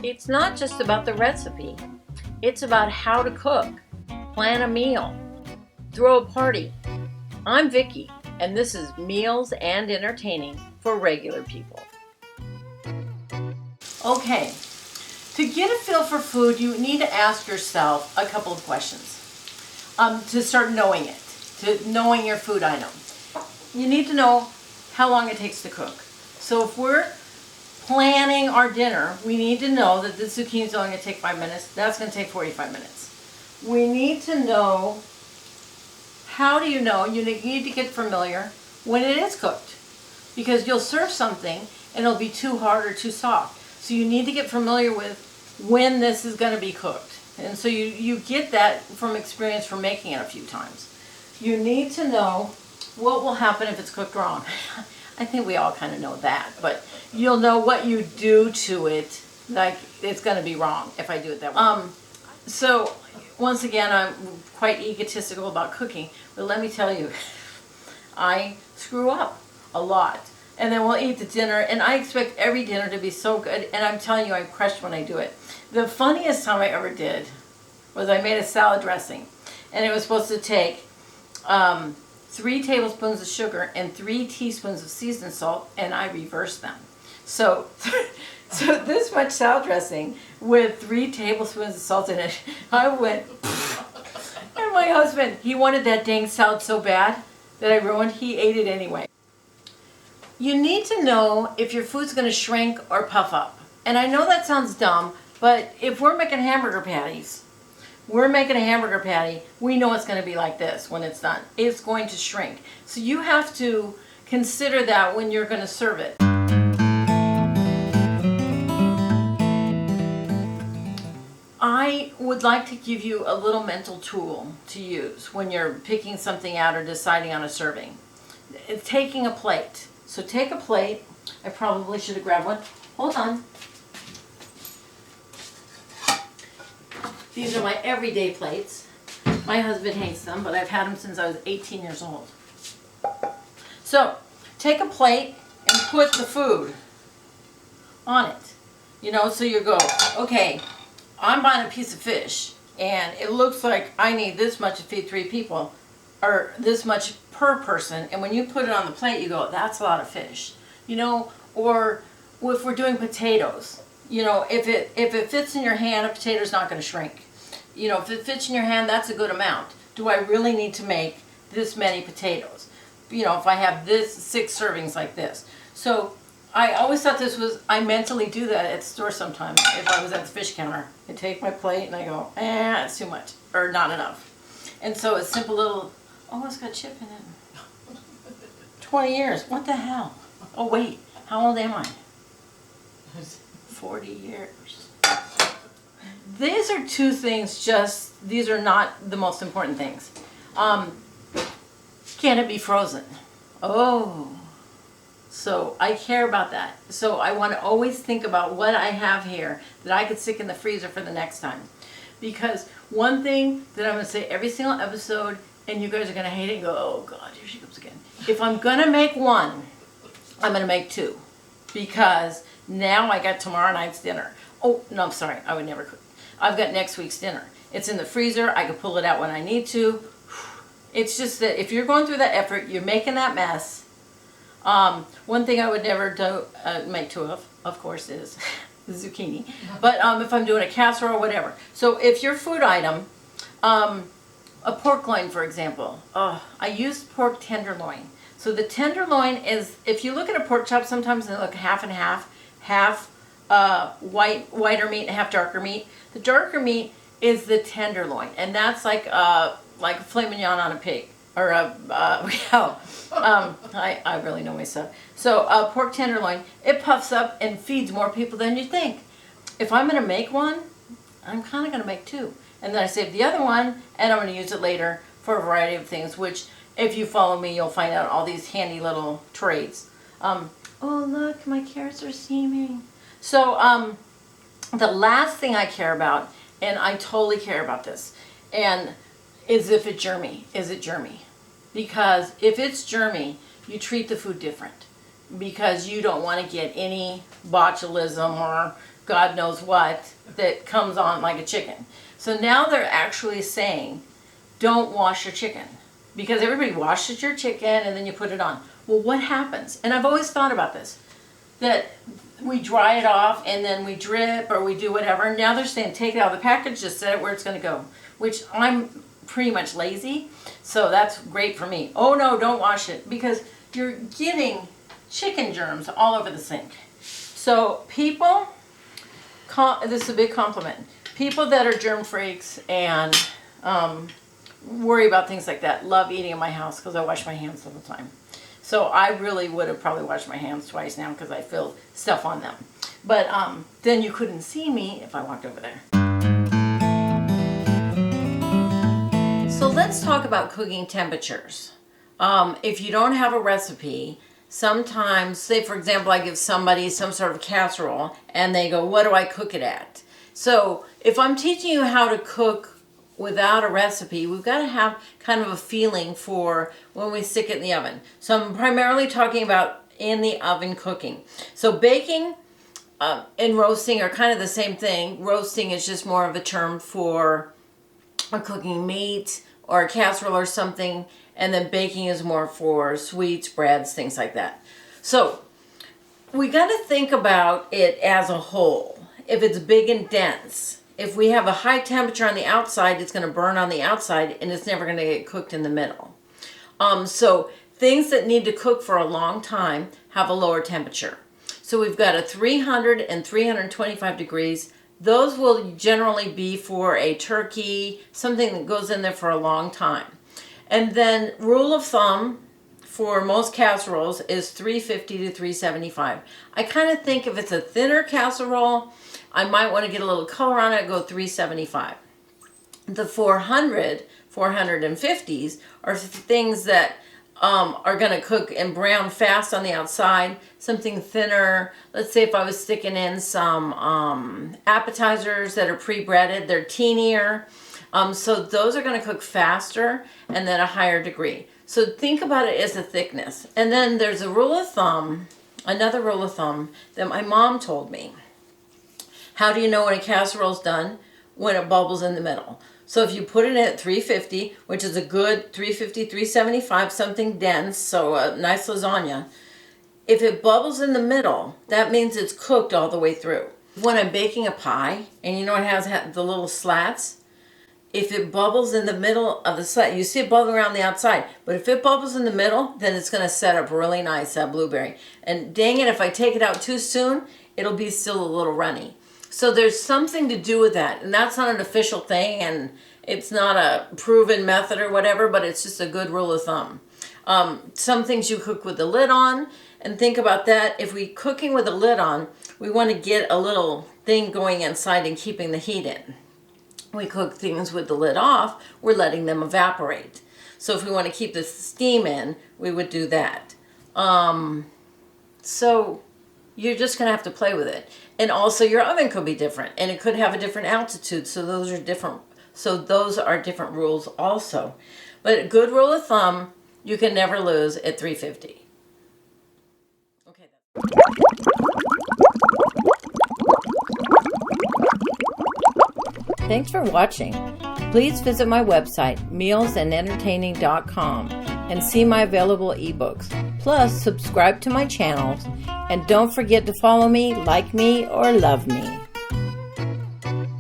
It's not just about the recipe. It's about how to cook, plan a meal, throw a party. I'm Vicky, and this is Meals and Entertaining for Regular People. Okay, to get a feel for food, you need to ask yourself a couple of questions to start knowing it, to knowing your food item. You need to know how long it takes to cook. So if we're planning our dinner, we need to know that the zucchini is only going to take 5 minutes. That's going to take 45 minutes. We need to know, how do you know? You need to get familiar when it is cooked, because you'll serve something and it'll be too hard or too soft. So you need to get familiar with when this is going to be cooked. And so you get that from experience from making it a few times. You need to know what will happen if it's cooked wrong. I think we all kind of know that, but you'll know what you do to it, like it's going to be wrong if I do it that way. So once again, I'm quite egotistical about cooking, but let me tell you, I screw up a lot. And then we'll eat the dinner, and I expect every dinner to be so good, and I'm telling you, I'm crushed when I do it. The funniest time I ever did was I made a salad dressing, and it was supposed to take 3 tablespoons of sugar and 3 teaspoons of seasoned salt, and I reversed them. So this much salad dressing with 3 tablespoons of salt in it, I went, and my husband, he wanted that dang salad so bad that I ruined, he ate it anyway. You need to know if your food's going to shrink or puff up. And I know that sounds dumb, but if we're making hamburger patties, we know it's going to be like this when it's done. It's going to shrink. So you have to consider that when you're going to serve it. I would like to give you a little mental tool to use when you're picking something out or deciding on a serving. It's taking a plate. So take a plate. I probably should have grabbed one. Hold on. These are my everyday plates. My husband hates them, but I've had them since I was 18 years old. So take a plate and put the food on it. You know, so you go, okay, I'm buying a piece of fish, and it looks like I need this much to feed 3 people, or this much per person. And when you put it on the plate, you go, that's a lot of fish. You know, or if we're doing potatoes, you know, if it fits in your hand, a potato's not going to shrink. You know, if it fits in your hand, that's a good amount. Do I really need to make this many potatoes? You know, if I have this 6 servings like this. So I always thought this was, I mentally do that at the store sometimes. If I was at the fish counter, I take my plate and I go, it's too much, or not enough. And so a simple little, oh, it's got chip in it. 20 years, what the hell? Oh wait, how old am I? 40 years. These are 2 things, these are not the most important things. Can it be frozen? Oh, so I care about that. So I want to always think about what I have here that I could stick in the freezer for the next time. Because one thing that I'm going to say every single episode, and you guys are going to hate it and go, oh God, here she comes again. If I'm going to make one, I'm going to make 2. Because now I got tomorrow night's dinner. Oh, no, I'm sorry. I would never cook. I've got next week's dinner. It's in the freezer. I can pull it out when I need to. It's just that if you're going through that effort, you're making that mess. One thing I would never do, make 2 of course, is the zucchini. But if I'm doing a casserole or whatever. So if your food item, a pork loin, for example, I use pork tenderloin. So the tenderloin is, if you look at a pork chop, sometimes they look half and half, half whiter meat and half darker meat. The darker meat is the tenderloin, and that's like a filet mignon on a pig, or I really know my stuff. So pork tenderloin, it puffs up and feeds more people than you think. If I'm going to make one, I'm kind of going to make 2. And then I save the other one, and I'm going to use it later for a variety of things, which if you follow me, you'll find out all these handy little trades. Oh, look, my carrots are steaming. So the last thing I care about, and I totally care about this, and is if it's germy. Is it germy? Because if it's germy, you treat the food different. because you don't want to get any botulism or God knows what that comes on like a chicken. So now they're actually saying, don't wash your chicken. Because everybody washes your chicken and then you put it on. Well, what happens? And I've always thought about this, that we dry it off and then we drip or we do whatever. Now they're saying take it out of the package, just set it where it's going to go, which I'm pretty much lazy, so that's great for me. Oh no, don't wash it, because you're getting chicken germs all over the sink. So people, this is a big compliment, people that are germ freaks and worry about things like that love eating in my house because I wash my hands all the time. So I really would have probably washed my hands twice now because I feel stuff on them. But then you couldn't see me if I walked over there. So let's talk about cooking temperatures. If you don't have a recipe, sometimes, say for example, I give somebody some sort of casserole and they go, what do I cook it at? So if I'm teaching you how to cook without a recipe, we've got to have kind of a feeling for when we stick it in the oven. So I'm primarily talking about in the oven cooking. So baking and roasting are kind of the same thing. Roasting is just more of a term for cooking meat or a casserole or something, and then baking is more for sweets, breads, things like that. So we got to think about it as a whole. If it's big and dense, if we have a high temperature on the outside, it's going to burn on the outside and it's never going to get cooked in the middle. So things that need to cook for a long time have a lower temperature. So we've got a 300 and 325 degrees. Those will generally be for a turkey, something that goes in there for a long time. And then rule of thumb for most casseroles is 350 to 375. I kind of think if it's a thinner casserole, I might want to get a little color on it, go 375. The 450s are things that are going to cook and brown fast on the outside, something thinner. Let's say if I was sticking in some appetizers that are pre-breaded, they're teenier. So those are going to cook faster and at a higher degree. So think about it as a thickness. And then there's a rule of thumb, another rule of thumb that my mom told me. How do you know when a casserole's done? When it bubbles in the middle. So if you put it at 350, which is a good 350, 375, something dense, so a nice lasagna. If it bubbles in the middle, that means it's cooked all the way through. When I'm baking a pie, and you know it has the little slats, if it bubbles in the middle of the slat, you see it bubbling around the outside, but if it bubbles in the middle, then it's going to set up really nice, that blueberry. And dang it, if I take it out too soon, it'll be still a little runny. So there's something to do with that, and that's not an official thing, and it's not a proven method or whatever, but it's just a good rule of thumb. Some things you cook with the lid on, and think about that. If we're cooking with the lid on, we want to get a little thing going inside and keeping the heat in. We cook things with the lid off, we're letting them evaporate. So if we want to keep the steam in, we would do that. So you're just going to have to play with it. And also your oven could be different, and it could have a different altitude, so those are different. So those are different rules also. But a good rule of thumb, you can never lose at 350. Okay. Thanks for watching. Please visit my website, mealsandentertaining.com, and see my available ebooks. Plus, subscribe to my channels, and don't forget to follow me, like me, or love me.